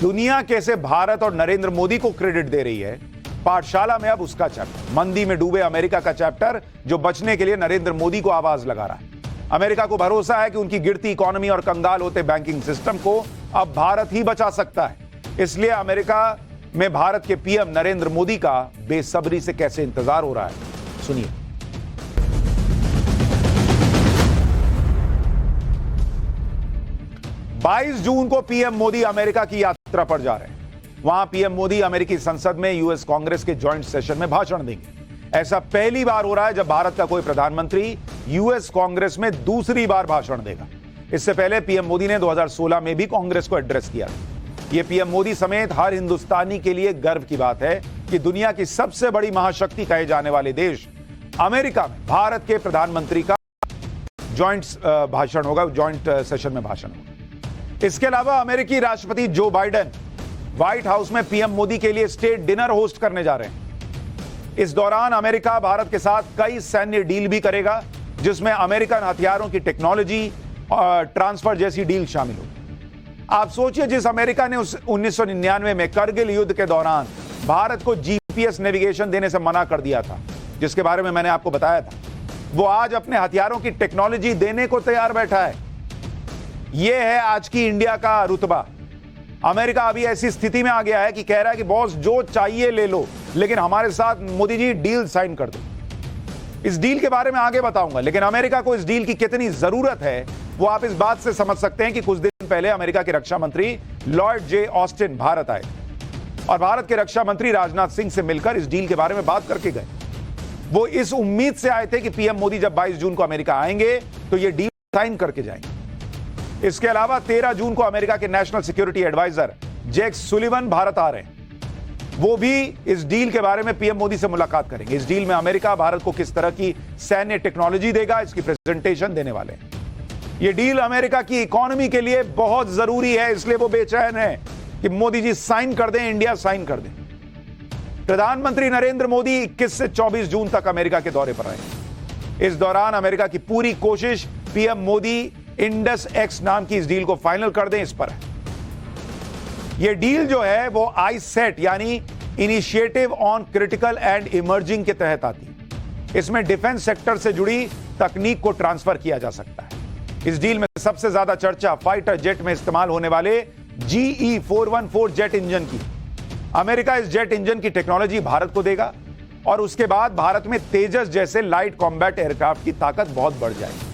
दुनिया कैसे भारत और नरेंद्र मोदी को क्रेडिट दे रही है, पाठशाला में अब उसका चैप्टर। मंदी में डूबे अमेरिका का चैप्टर, जो बचने के लिए नरेंद्र मोदी को आवाज लगा रहा है। अमेरिका को भरोसा है कि उनकी गिरती इकोनॉमी और कंगाल होते बैंकिंग सिस्टम को अब भारत ही बचा सकता है। इसलिए अमेरिका में भारत के पीएम नरेंद्र मोदी का बेसब्री से कैसे इंतजार हो रहा है, सुनिए। बाईस जून को पीएम मोदी अमेरिका की यात्रा पर जा रहे हैं। वहां पीएम मोदी अमेरिकी संसद में यूएस कांग्रेस के जॉइंट सेशन में भाषण देंगे। ऐसा पहली बार हो रहा है जब भारत का कोई प्रधानमंत्री यूएस कांग्रेस में दूसरी बार भाषण देगा। इससे पहले पीएम मोदी ने 2016 में भी कांग्रेस को एड्रेस किया था। यह पीएम मोदी समेत हर हिंदुस्तानी के लिए गर्व की बात है कि दुनिया की सबसे बड़ी महाशक्ति कहे जाने वाले देश अमेरिका में भारत के प्रधानमंत्री का जॉइंट भाषण होगा, जॉइंट सेशन में भाषण होगा। इसके अलावा अमेरिकी राष्ट्रपति जो बाइडेन व्हाइट हाउस में पीएम मोदी के लिए स्टेट डिनर होस्ट करने जा रहे हैं। इस दौरान अमेरिका भारत के साथ कई सैन्य डील भी करेगा, जिसमें अमेरिकन हथियारों की टेक्नोलॉजी और ट्रांसफर जैसी डील शामिल होगी। आप सोचिए, जिस अमेरिका ने 1999 में करगिल युद्ध के दौरान भारत को जीपीएस नेविगेशन देने से मना कर दिया था, जिसके बारे में मैंने आपको बताया था, वो आज अपने हथियारों की टेक्नोलॉजी देने को तैयार बैठा है। यह है आज की इंडिया का रुतबा। अमेरिका अभी ऐसी स्थिति में आ गया है कि कह रहा है कि बॉस जो चाहिए ले लो, लेकिन हमारे साथ मोदी जी डील साइन कर दो। इस डील के बारे में आगे बताऊंगा, लेकिन अमेरिका को इस डील की कितनी जरूरत है वो आप इस बात से समझ सकते हैं कि कुछ दिन पहले अमेरिका के रक्षा मंत्री लॉर्ड जे ऑस्टिन भारत आए और भारत के रक्षा मंत्री राजनाथ सिंह से मिलकर इस डील के बारे में बात करके गए। वो इस उम्मीद से आए थे कि पीएम मोदी जब 22 जून को अमेरिका आएंगे तो ये डील साइन करके जाएंगे। इसके अलावा 13 जून को अमेरिका के national security adviser Jack Sullivan Bharat आ रहे हैं। वो भी इस डील के बारे में पीएम मोदी से मुलाकात करेंगे। इस डील में अमेरिका भारत को किस तरह की सैन्य टेक्नोलॉजी देगा, इसकी प्रेजेंटेशन देने वाले हैं। ये डील अमेरिका की इकोनॉमी के लिए बहुत जरूरी है, इसलिए वो बेचैन है कि मोदी जी साइन कर दें, इंडिया साइन कर दे। प्रधानमंत्री नरेंद्र मोदी 21 से 24 जून तक अमेरिका के दौरे पर रहेंगे। इस दौरान अमेरिका की पूरी कोशिश पीएम मोदी इंडस एक्स नाम की इस डील को फाइनल कर दें, इस पर है। यह डील जो है वो आईसेट यानी initiative on critical and emerging के तहत आती है। इसमें डिफेंस सेक्टर से जुड़ी तकनीक को ट्रांसफर किया जा सकता है। इस डील में सबसे ज्यादा चर्चा फाइटर जेट में इस्तेमाल होने वाले GE 414 जेट इंजन की। अमेरिका इस जेट इंजन की टेक्नोलॉजी भारत को देगा और उसके बाद भारत में तेजस जैसे लाइट कॉम्बैट एयरक्राफ्ट की ताकत बहुत बढ़ जाएगी।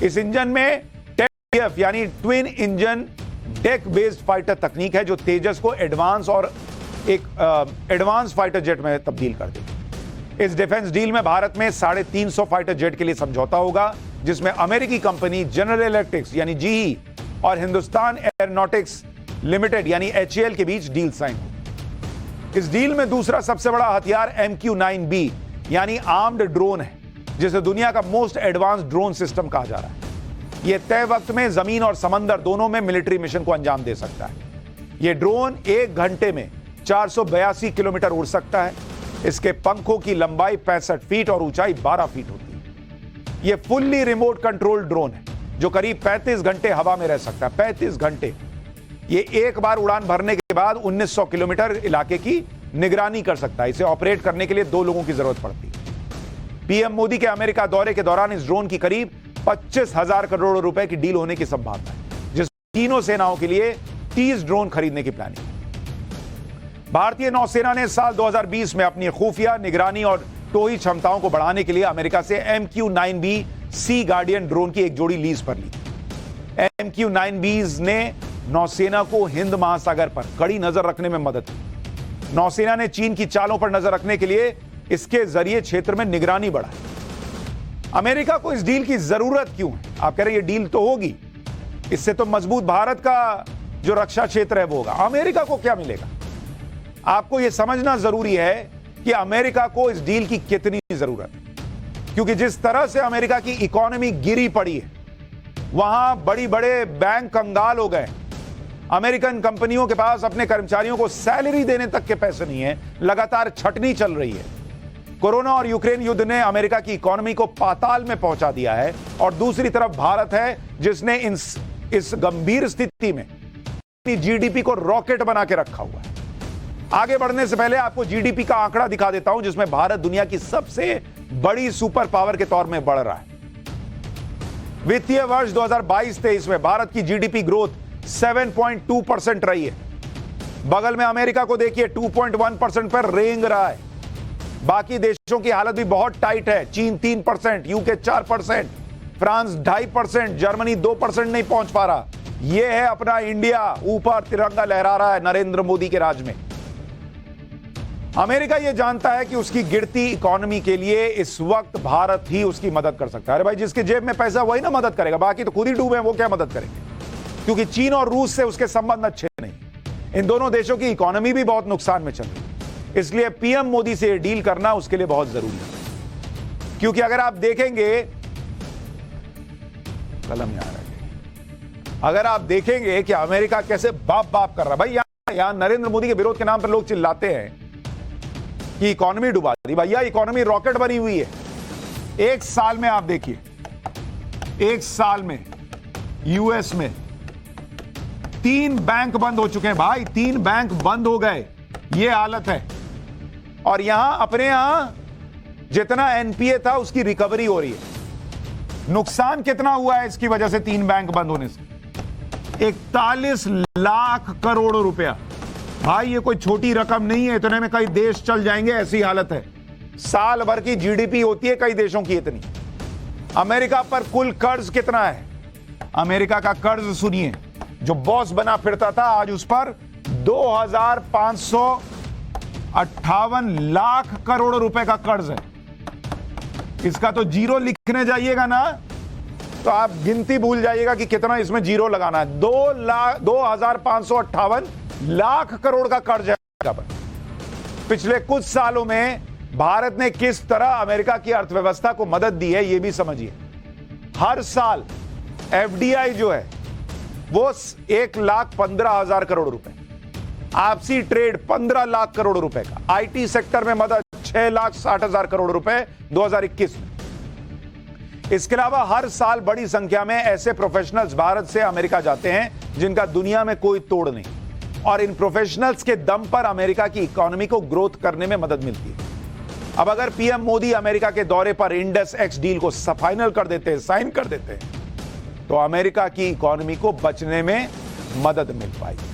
इस इंजन में TEF यानी twin engine deck based fighter तकनीक है, जो तेजस को एडवांस और एक एडवांस फाइटर जेट में तब्दील कर देगी। इस डिफेंस डील में भारत में 350 फाइटर जेट के लिए समझौता होगा, जिसमें अमेरिकी कंपनी जनरल इलेक्ट्रिक्स यानी GE और हिंदुस्तान एयरोनॉटिक्स लिमिटेड यानी HAL के बीच डील साइन हो। इस डील में दूसरा सबसे बड़ा हथियार MQ-9B यानी आर्म्ड ड्रोन है, जिसे दुनिया का मोस्ट एडवांस ड्रोन सिस्टम कहा जा रहा है। यह तय वक्त में जमीन और समंदर दोनों में मिलिट्री मिशन को अंजाम दे सकता है। यह ड्रोन 1 घंटे में 482 किलोमीटर उड़ सकता है। इसके पंखों की लंबाई 65 फीट और ऊंचाई 12 फीट होती है। यह फुल्ली रिमोट कंट्रोल ड्रोन है, जो करीब 35 घंटे हवा में रह सकता है। 35 घंटे। यह एक बार उड़ान भरने के बाद 1900 किलोमीटर इलाके की निगरानी कर सकता है। इसे ऑपरेट करने के लिए 2 लोगों की जरूरत पड़ती है। पीएम मोदी के अमेरिका दौरे के दौरान इस ड्रोन की करीब 25,000 करोड़ रुपए की डील होने की संभावना है, जिस तीनों सेनाओं के लिए 30 ड्रोन खरीदने की प्लानिंग। भारतीय नौसेना ने साल 2020 में अपनी खुफिया निगरानी और टोही क्षमताओं को बढ़ाने के लिए अमेरिका से MQ-9B सी गार्डियन ड्रोन की एक जोड़ी लीज पर ली। MQ-9Bs ने नौसेना को हिंद महासागर पर कड़ी नजर रखने में मदद की। नौसेना ने चीन की चालों पर नजर रखने के लिए इसके जरिए क्षेत्र में निगरानी बढ़ाई। अमेरिका को इस डील की जरूरत क्यों है? आप कह रहे हैं ये डील तो होगी, इससे तो मजबूत भारत का जो रक्षा क्षेत्र है वो होगा। अमेरिका को क्या मिलेगा? आपको यह समझना जरूरी है कि अमेरिका को इस डील की कितनी जरूरत है, क्योंकि जिस तरह से अमेरिका की इकोनॉमी गिरी पड़ी है, वहां बड़ी बड़े बैंक कंगाल हो गए। अमेरिकन कंपनियों के पास अपने कर्मचारियों को सैलरी देने तक के पैसे नहीं है। लगातार छटनी चल रही है। कोरोना और यूक्रेन युद्ध ने अमेरिका की इकोनॉमी को पाताल में पहुंचा दिया है और दूसरी तरफ भारत है जिसने इस गंभीर स्थिति में अपनी जीडीपी को रॉकेट बना के रखा हुआ है। आगे बढ़ने से पहले आपको जीडीपी का आंकड़ा दिखा देता हूं, जिसमें भारत दुनिया की सबसे बड़ी सुपर पावर के तौर में बढ़ रहा है। वित्तीय वर्ष 2022-23 में भारत की जीडीपी ग्रोथ 7.2% रही है। बगल में अमेरिका को देखिए, 2.1% पर रेंग रहा है। बाकी देशों की हालत भी बहुत टाइट है। चीन 3%, यूके 4%, फ्रांस 2.5%, जर्मनी 2% नहीं पहुंच पा रहा। यह है अपना इंडिया, ऊपर तिरंगा लहरा रहा है नरेंद्र मोदी के राज में। अमेरिका यह जानता है कि उसकी गिरती इकोनॉमी के लिए इस वक्त भारत ही उसकी मदद कर सकता है। अरे भाई, जिसके जेब में पैसा वही ना मदद करेगा, बाकी तो खुद ही डूबे हैं, वो क्या मदद करेंगे? क्योंकि चीन और रूस से उसके संबंध अच्छे नहीं। इन दोनों देशों की इकोनॉमी भी बहुत नुकसान में चल रही है। इसलिए पीएम मोदी से डील करना उसके लिए बहुत जरूरी है। क्योंकि अगर आप देखेंगे, कलम यहां रखें, अगर आप देखेंगे कि अमेरिका कैसे बाप बाप कर रहा है। भाई यहां नरेंद्र मोदी के विरोध के नाम पर लोग चिल्लाते हैं कि इकोनॉमी डुबा दी। भैया, इकोनॉमी रॉकेट बनी हुई है। एक साल में आप देखिए, एक साल में यूएस में 3 बैंक बंद हो चुके हैं। भाई, 3 बैंक बंद हो गए, ये हालत है। और यहां अपने यहां जितना एनपीए था उसकी रिकवरी हो रही है। नुकसान कितना हुआ है इसकी वजह से 3 बैंक बंद होने से? 41 लाख करोड़ रुपया। भाई, ये कोई छोटी रकम नहीं है। इतने में कई देश चल जाएंगे, ऐसी हालत है। साल भर की जीडीपी होती है कई देशों की इतनी। अमेरिका पर कुल कर्ज कितना है? अमेरिका का कर्ज सुनिए, जो बॉस बना फिरता था, आज उस पर 2558 लाख करोड़ रुपए का कर्ज है। इसका तो जीरो लिखने जाइएगा ना तो आप गिनती भूल जाइएगा कि कितना इसमें जीरो लगाना है। 2558 लाख करोड़ का कर्ज है। पिछले कुछ सालों में भारत ने किस तरह अमेरिका की अर्थव्यवस्था को मदद दी है, यह भी समझिए। हर साल एफडीआई जो है वो 1,15,000 करोड़ रुपए, आपसी ट्रेड 15 लाख करोड़ रुपए का, आईटी सेक्टर में मदद 6,60,000 करोड़ रुपए 2021 में। इसके अलावा हर साल बड़ी संख्या में ऐसे प्रोफेशनल्स भारत से अमेरिका जाते हैं जिनका दुनिया में कोई तोड़ नहीं, और इन प्रोफेशनल्स के दम पर अमेरिका की इकोनॉमी को ग्रोथ करने में मदद मिलती है। अब अगर पीएम मोदी अमेरिका के दौरे पर इंडस एक्स डील को फाइनल कर देते हैं, साइन कर देते हैं, तो अमेरिका की इकोनॉमी को बचने में मदद मिल पाएगी।